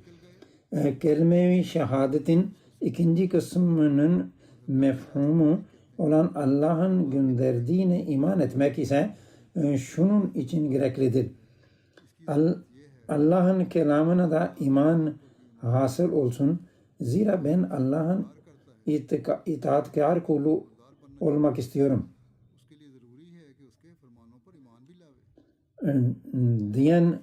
Kelime-i şehadetin ikinci kısmının mefhumu olan Allah'ın gönderdiğine iman etmek ise şunun için gereklidir. Allah'ın kelamına da iman hasıl olsun. Zira ben Allah'ın itaatkar kulu olmak istiyorum diyen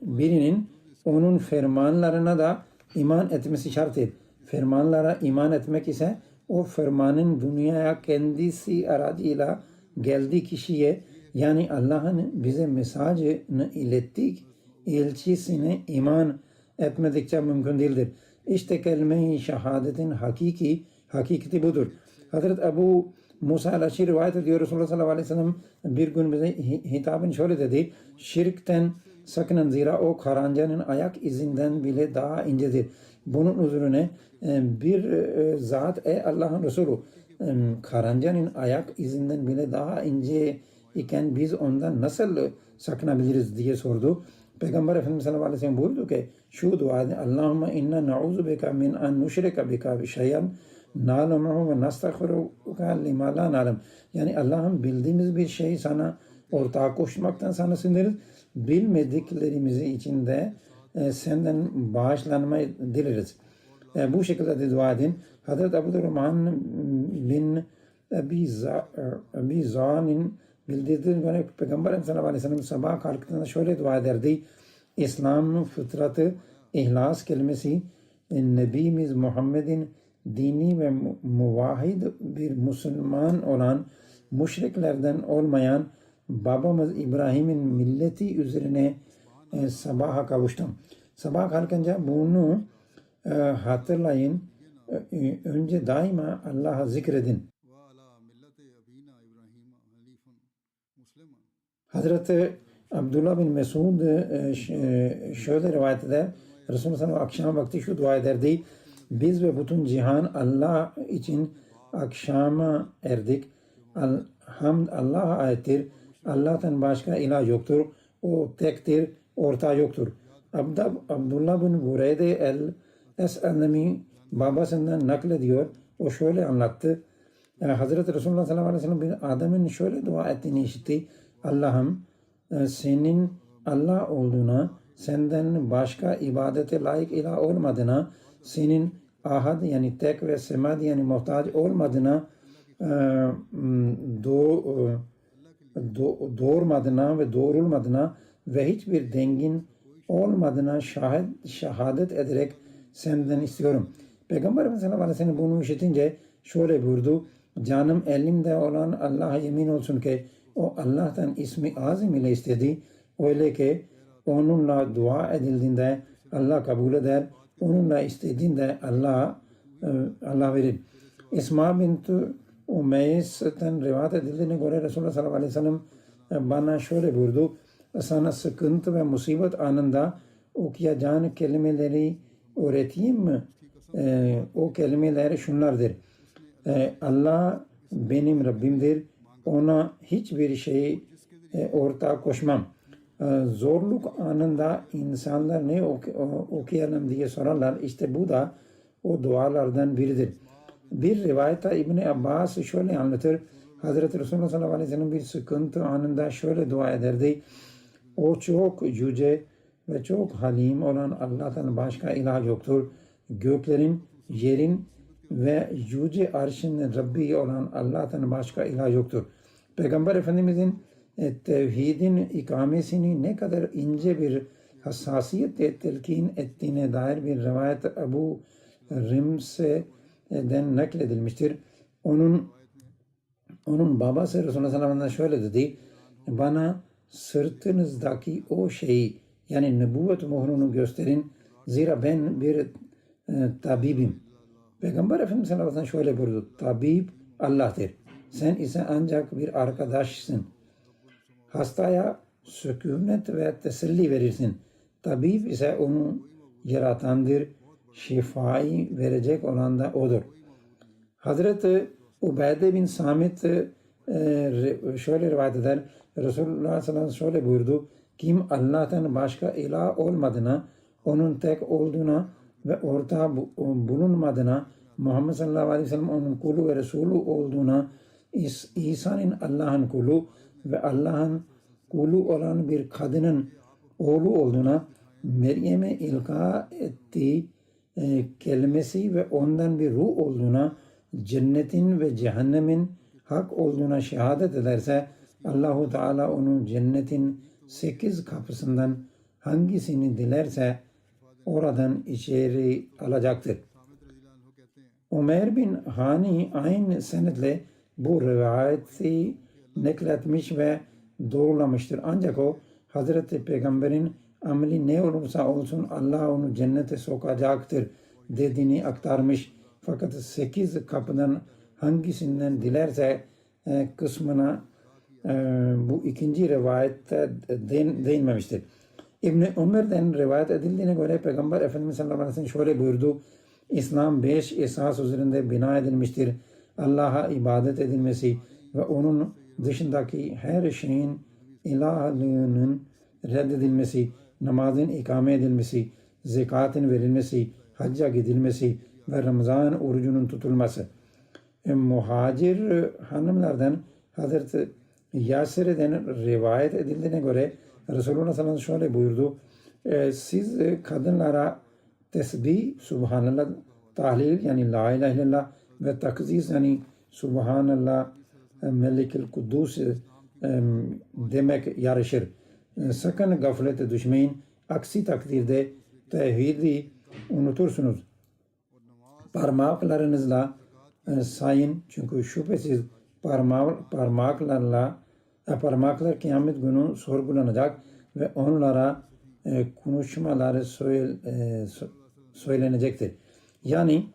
birinin onun fermanlarına da iman etmesi şarttır. Fermanlara iman etmek ise o fermanın dünyaya kendisi aracıyla geldiği kişiye yani Allah'ın bize mesajını ilettik elçisine iman etmedikçe mümkün değildir. İşte kelime-i şehadetin hakikati budur. Hazreti Ebu Musa el-Eş'ari rivayet ediyor. Resulullah sallallahu aleyhi ve sellem bir gün bize hitaben şöyle dedi. Şirkten sakının zira o karıncanın ayak izinden bile daha incedir. Bunun üzerine bir zat Allah'ın Resulü karıncanın ayak izinden bile daha ince iken biz ondan nasıl sakınabiliriz diye sordu. Peygamber Efendimiz sallallahu aleyhi ve sellem buyurdu ki şu dua edin. Allahümme inna na'uzu bika min an nuşrika bika şeyen na'lemuhu ve nastagfiruka lima la na'lem. Yani Allah'ım bildiğimiz bir şeyi sana ortak koşmaktan sana sığınırız. Bilmediklerimizi içinde senden bağışlanmayı dileriz. Bu şekilde de dua edin. Hazreti Abdurrahman bin Abi Za'nın bildirdiğine göre Peygamber sallallahu aleyhi ve sellem sabah kalktığında şöyle dua ederdi. İslam'ın fıtratı, ihlas kelimesi Nebimiz Muhammed'in dini ve muvahhid bir Müslüman olan, müşriklerden olmayan babamız İbrahim'in milleti üzerine sabaha kavuştum. Sabah kalkınca bunu hatırlayın. Önce daima Allah'a zikredin. Hazreti Abdullah bin Mesud şöyle rivayet eder. Resulullah sallallahu akşam vakti şu dua ederdi. Biz ve bütün cihan Allah için akşama erdik. Hamd Allah'a aittir. Allah'tan başka ilah yoktur. O tektir, ortağı yoktur. Abdullah bin Bureyde el-Es'alemi babasından naklediyor. O şöyle anlattı. Hazreti Resulullah sallallahu aleyhi ve sellem bir adamın şöyle dua ettiğini işitti. Allah'ım senin Allah olduğuna, senden başka ibadete layık ilah olmadığına, senin ahad yani tek ve semad yani muhtaç olmadığına, doğurmadığına ve doğrulmadığına ve hiçbir dengin olmadığına şehadet ederek senden istiyorum. Peygamberimiz sallallahu aleyhi ve sellem bunu işitince şöyle buyurdu. Canım elimde olan Allah'a yemin olsun ki o Allah'tan ismi azim ile istedi. Öyle ki onunla dua edildiğinde Allah kabul eder. Onunla istediğinde Allah verir. İsma bintu Umeys'ten rivayet edildiğine göre Resulullah sallallahu aleyhi ve sellem bana şöyle buyurdu. Sana sıkıntı ve musibet anında okuyacağın kelimeleri öğreteyim mi? O kelimeler şunlardır. Allah benim Rabbimdir. Ona hiçbir şey ortak koşmam. Zorluk anında insanlar ne okuyalım diye sorarlar. İşte bu da o dualardan biridir. Bir rivayette İbn-i Abbas şöyle anlatır. Hazreti Resulullah sallallahu aleyhi ve sellem bir sıkıntı anında şöyle dua ederdi. O çok yüce ve çok halim olan Allah'tan başka ilah yoktur. Göklerin, yerin ve yüce arşın Rabbi olan Allah'tan başka ilah yoktur. Peygamber Efendimizin tevhidin ikamesini ne kadar ince bir hassasiyetle telkin ettiğine dair bir rivayet Ebu Rimse'den nakledilmiştir. Onun babası Resulullah sallallahu aleyhi ve sellem şöyle dedi. Bana sırtınızdaki o şeyi yani nübüvvet muhrunu gösterin. Zira ben bir tabibim. Peygamber Efendimiz sallallahu aleyhi ve sellem şöyle buyurdu. Tabip Allah'tır. Sen ise ancak bir arkadaşsın. Hastaya sükunet ve teselli verirsin. Tabip ise onu yaratandır. Şifayı verecek olan da odur. Hazreti Ubeyde bin Samit şöyle rivayet eder. Resulullah sallallahu aleyhi ve sellem şöyle buyurdu. Kim Allah'tan başka ilah olmadığına, onun tek olduğuna ve ortağı bulunmadığına, Muhammed sallallahu aleyhi ve sellem onun kulu ve Resulü olduğuna, İsa'nın Allah'ın kulu ve Allah'ın kulu olan bir kadının oğlu olduğuna, Meryem'e ilka ettiği kelimesi ve ondan bir ruh olduğuna, cennetin ve cehennemin hak olduğuna şehadet ederse, Allahu Teala onu cennetin 8 kapısından hangisini dilerse oradan içeri alacaktır. Ömer bin Hani aynı senetle bu rivayeti nakletmiş ve doğrulamıştır. Ancak o Hazreti Peygamber'in ameli ne olursa olsun Allah onu cennete sokacaktır dediğini aktarmış. Fakat 8 kapıdan hangisinden dilerse kısmına bu ikinci rivayette değinmemiştir. İbn-i Ömer'den rivayet edildiğine göre Peygamber Efendimiz sallallahu aleyhi ve sellem şöyle buyurdu. İslam 5 esas üzerinde bina edilmiştir. Allah'a ibadet edilmesi ve onun dışındaki her şeyin ilahlığının reddedilmesi, namazın ikame edilmesi, zekatın verilmesi, hacca gidilmesi ve Ramazan orucunun tutulması. Muhacir hanımlardan Hazreti Yasir'den rivayet edildiğine göre Resulullah sallallahu aleyhi ve sellem şöyle buyurdu. Siz kadınlara tesbih, subhanallah, tahlil yani la ilahe illallah ve takziz yani subhanallah, melikil kuddus demek yarışır. Sakın gaflete düşmeyin. Aksi takdirde tevhidi unutursunuz. parmaklarınızla sayın çünkü şüphesiz parmaklar kıyamet günü sorgulanacak ve onlara konuşmaları söylenecektir. Yani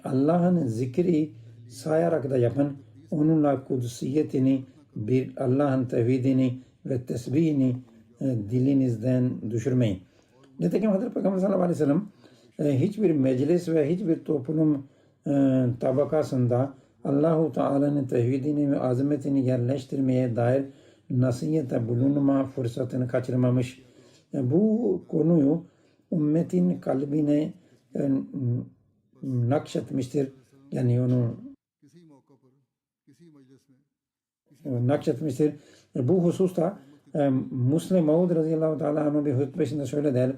Allah'ın zikri sayarak da yapın, onunla kudsiyetini, bir Allah'ın tevhidini ve tesbihini dilinizden düşürmeyin. Nitekim Hazreti Peygamber sallallahu aleyhi ve sellem hiçbir meclis ve hiçbir toplum tabakasında Allahu Teala'nın tevhidini ve azametini yerleştirmeye dair nasihiyete bulunma fırsatını kaçırmamış. Bu konuyu ümmetin kalbine nakşetmiştir. Yani onu nakşetmiştir. Bu hususta Müslim Maud radıyallahu teala anhu bir hutbesinde şöyle der.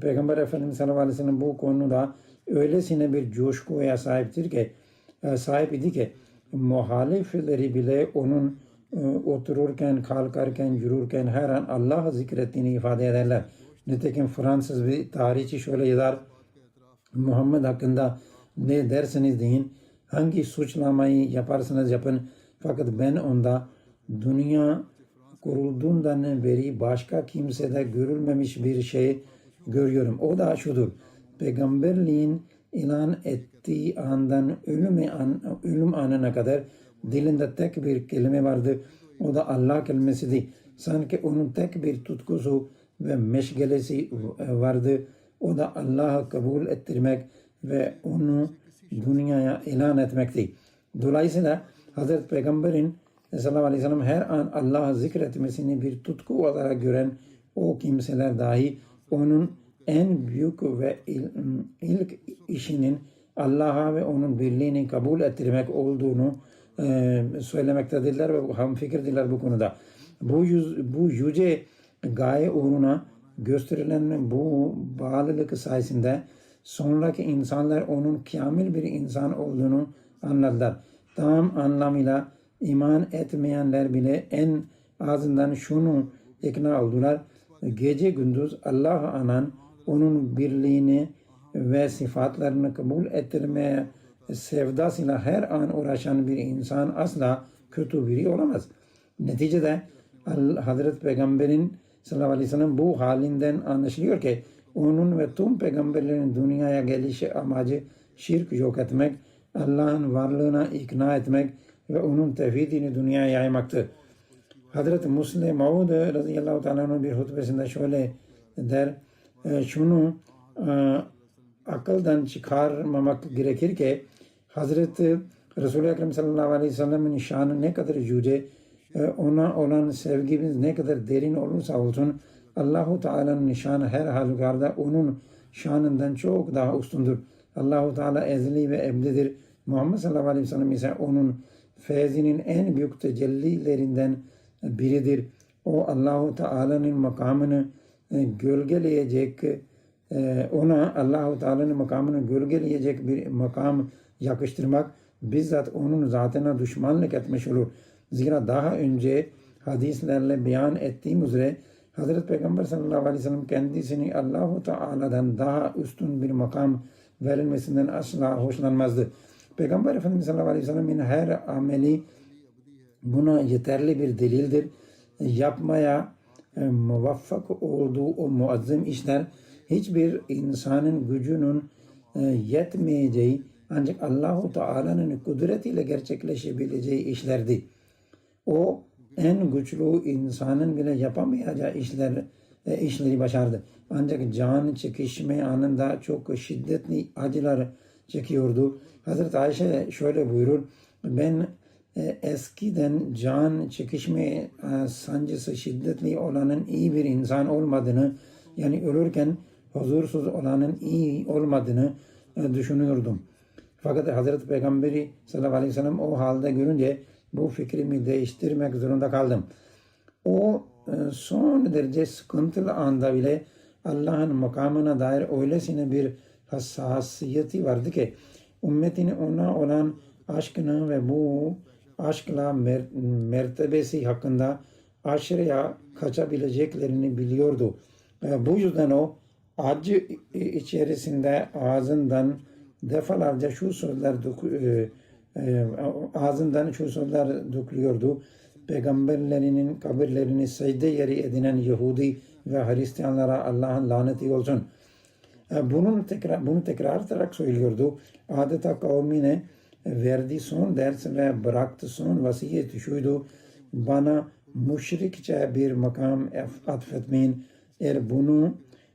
Peygamber Efendimiz sallallahu aleyhi ve sellem bu konuda öylesine bir coşkuya sahip idi ki muhalifleri bile onun otururken, kalkarken, yürürken her an Allah'ı zikrettiğini ifade ederler. Nitekim Fransız bir tarihçi şöyle yazar. Muhammed hakkında ne derseniz deyin, hangi suçlamayı yaparsanız yapın, fakat ben onda dünya kurulduğundan beri başka kimsede görülmemiş bir şey görüyorum. O da şudur: peygamberliğin ilan ettiği andan ölüm anına kadar dilinde tek bir kelime vardı. O da Allah kelimesiydi. Sanki onun tek bir tutkusu ve meşgalesi vardı. O da Allah'ı kabul ettirmek ve onu dünyaya ilan etmekti. Dolayısıyla Hazreti Peygamber'in sallallahu aleyhi ve sellem her an Allah'ı zikretmesini bir tutku olarak gören o kimseler dahi onun en büyük ve ilk işinin Allah'a ve onun birliğini kabul ettirmek olduğunu söylemektedirler ve hemfikirdirler bu konuda. Bu yüce gaye uğruna gösterilen bu bağlılık sayesinde sonraki insanlar onun kamil bir insan olduğunu anladılar. Tam anlamıyla iman etmeyenler bile en azından şunu ikna oldular: gece gündüz Allah'ı anan, onun birliğini ve sıfatlarını kabul ettirmeye sevdasıyla her an uğraşan bir insan asla kötü biri olamaz. Neticede Hazreti Peygamber'in sallallahu aleyhi ve sellem bu halinden anlaşılıyor ki onun ve tüm peygamberlerin dünyaya gelişi amacı şirk yok etmek, Allah'ın varlığına ikna etmek ve onun tevhidini dünyaya yaymaktır. Hazreti Müslim Maud radıyallahu teala'nın bir hutbesinde şöyle der: şunu akıldan çıkarmamak gerekir ki Hazreti Resulü Ekrem sallallahu aleyhi ve sellem'in şanı ne kadar yüce, ona olan sevgimiz ne kadar derin olursa olsun Allahu Teala'nın şanı her halükarda onun şanından çok daha üstündür. Allahu Teala ezeli ve ebedidir. Muhammed sallallahu aleyhi ve sellem ise onun feyzinin en büyük tecellilerinden biridir. O Allahu Teala'nın makamını gölgeleyecek, ona Allahu Teala'nın makamını gölgeleyecek bir makam yakıştırmak bizzat onun zatına düşmanlık etmiş olur. Zira daha önce hadislerle beyan ettiğim üzere Hazreti Peygamber sallallahu aleyhi ve sellem kendisini Allahu Teala'dan daha üstün bir makam verilmesinden asla hoşlanmazdı. Peygamber Efendimiz sallallahu aleyhi ve sellem'in her ameli buna yeterli bir delildir. Yapmaya muvaffak olduğu o muazzam işler hiçbir insanın gücünün yetmeyeceği, ancak Allahu Teala'nın kudretiyle gerçekleşebileceği işlerdi. O en güçlü insanın bile yapamayacağı işleri başardı. Ancak can çekişme anında çok şiddetli acılar çekiyordu. Hazreti Ayşe şöyle buyurur: ben eskiden can çekişme sancısı şiddetli olanın iyi bir insan olmadığını, yani ölürken huzursuz olanın iyi olmadığını düşünüyordum. Fakat Hazreti Peygamberi sallallahu aleyhi ve sellem o halde görünce bu fikrimi değiştirmek zorunda kaldım. O son derece sıkıntılı anda bile Allah'ın makamına dair öylesine bir hassasiyeti vardı ki ümmetini ona olan aşkını ve bu aşkla mertebesi hakkında aşırıya kaçabileceklerini biliyordu. Bu yüzden o acı içerisinde ağzından defalarca şu sözler ağzından şu sözler dökülüyordu. Peygamberlerinin kabirlerini secde yeri edinen Yahudi ve Hristiyanlara Allah'ın laneti olsun. Bunu tekrar ederek söylüyordu. Adeta kavmine verdiği son ders ve bıraktığı son vasiyet şuydu: bana müşrikçe bir makam atfetmeyin. Eğer bunu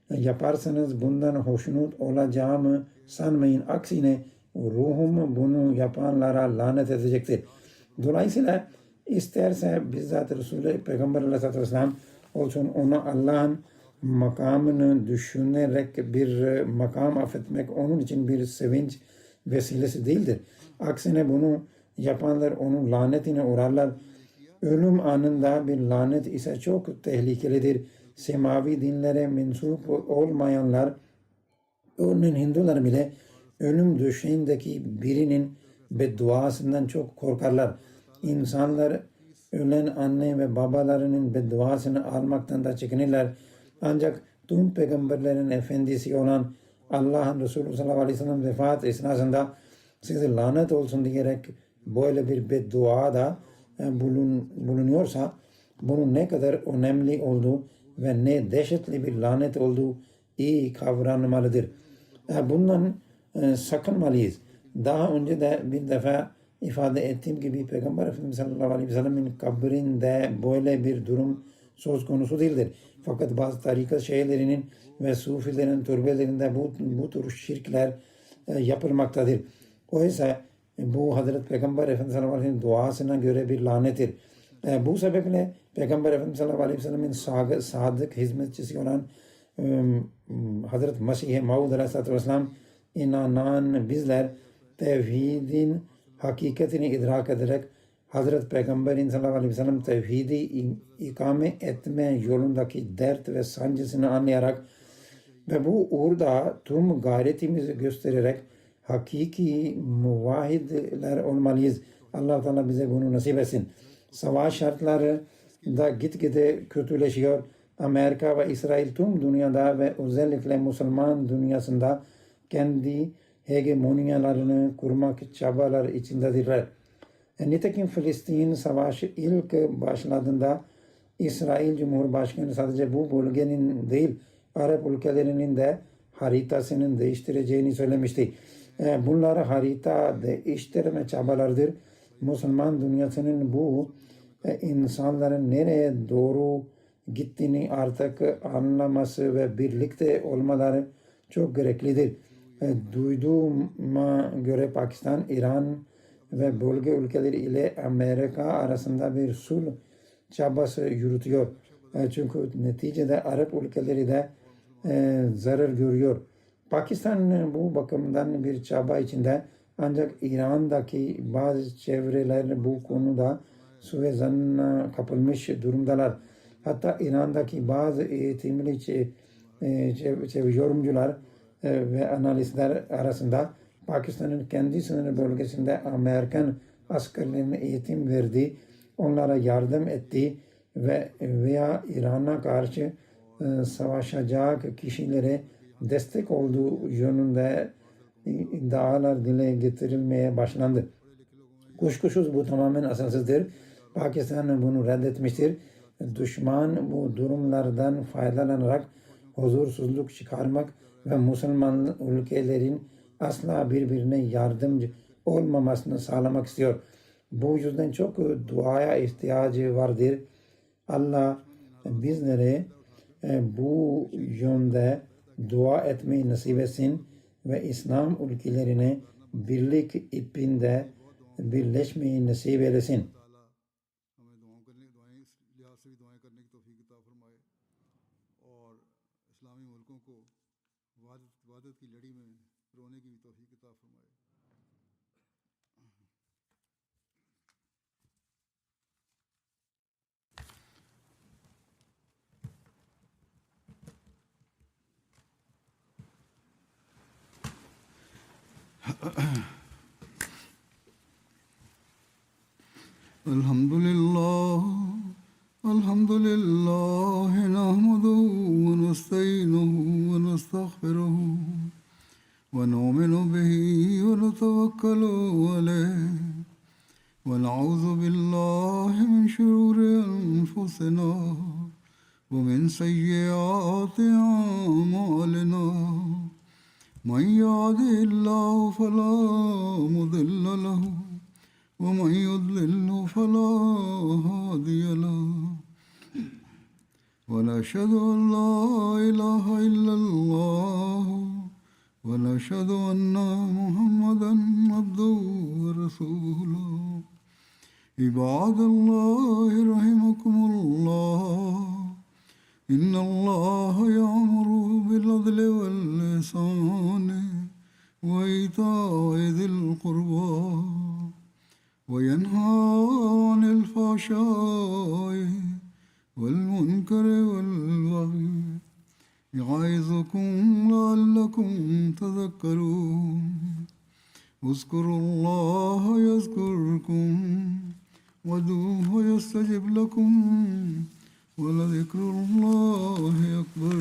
yaparsanız bundan hoşnut olacağımı sanmayın. Aksine ruhum bunu yapanlara lanet edecektir. Dolayısıyla isterse bizzat Resulü Peygamber Aleyhisselatü Vesselam olsun, ona Allah'ın makamını düşünerek bir makam affetmek onun için bir sevinç vesilesi değildir. Aksine bunu yapanlar onun lanetine uğrarlar. Ölüm anında bir lanet ise çok tehlikelidir. Semavi dinlere mensup olmayanlar, örneğin Hindular bile ölüm döşeğindeki birinin bedduasından çok korkarlar. İnsanlar ölen anne ve babalarının bedduasını almaktan da çekinirler. Ancak tüm peygamberlerin efendisi olan Allah'ın Resulü sallallahu aleyhi ve sellem vefat esnasında size lanet olsun diyerek böyle bir bedduada bulunuyorsa bunun ne kadar önemli olduğu ve ne dehşetli bir lanet olduğu iyi kavranmalıdır. Bundan sakınmalıyız. Daha önce de bir defa ifade ettiğim gibi Peygamber Efendimiz sallallahu aleyhi ve sellem'in kabrinde böyle bir durum söz konusu değildir. Fakat bazı tarikat şeyhlerinin ve sufilerin türbelerinde bu tür şirkler yapılmaktadır. Oysa bu Hazreti Peygamber Efendimiz sallallahu aleyhi ve sellem'in duasına göre bir lanettir. Bu sebeple Peygamber Efendimiz sallallahu aleyhi ve sellem'in sadık hizmetçisi olan Hazreti Mesih-i Maud aleyhissalatü vesselam inanan bizler tevhidin hakikatini idrak ederek Hazreti Peygamber'in sallallahu aleyhi ve sellem tevhidi ikame etme yolundaki dert ve sancısını anlayarak ve bu uğurda tüm gayretimizi göstererek hakiki muvahhidler olmalıyız. Allah Teala bize bunu nasip etsin. Savaş şartları da gitgide kötüleşiyor. Amerika ve İsrail tüm dünyada ve özellikle Müslüman dünyasında kendi hegemonyalarını kurmak çabalar içindedirler. Nitekim Filistin Savaşı ilk başladığında İsrail Cumhurbaşkanı sadece bu bölgenin değil Arap ülkelerinin de haritasının değiştireceğini söylemişti. Bunlar harita değiştirme çabalardır. Müslüman dünyasının bu insanların nereye doğru gittiğini artık anlaması ve birlikte olmaları çok gereklidir. Duyduğuma göre Pakistan, İran ve bölge ülkeleri ile Amerika arasında bir sulh çabası yürütüyor. Çünkü neticede Arap ülkeleri de zarar görüyor. Pakistan bu bakımdan bir çaba içinde, ancak İran'daki bazı çevreler bu konuda suizana kapılmış durumdalar. Hatta İran'daki bazı eğitimli yorumcular ve analistler arasında Pakistan'ın kendi sınır bölgesinde Amerikan askerlerine eğitim verdiği, onlara yardım ettiği veya İran'a karşı savaşacak kişilere destek olduğu yönünde iddialar dile getirilmeye başlandı. Kuşkusuz bu tamamen asılsızdır. Pakistan bunu reddetmiştir. Düşman bu durumlardan faydalanarak huzursuzluk çıkarmak ve Müslüman ülkelerin asla birbirine yardımcı olmamasını sağlamak istiyor. Bu yüzden çok duaya ihtiyacı vardır. Allah bizlere bu yönde dua etmeyi nasip etsin ve İslam ülkelerine birlik ipinde birleşmeyi nasip eylesin. الحمد لله نحمده ونستعينه ونستغفره ونؤمن به ونتوكل عليه ونعوذ بالله من شرور أنفسنا ومن سيئات أعمالنا من يهده الله فلا مضل له ومن يضلل فلا هادي له ونشهد أن لا إله إلا الله ونشهد أن محمدا عبده ورسوله عباد الله رحمكم الله إن الله يأمر بالعدل والإحسان وإيتاء ذي القربى وينهى عن الفحشاء والمنكر والبغي يعظكم لعلكم تذكرون اذكروا الله يذكركم وادعوه يستجب لكم ولذكر الله أكبر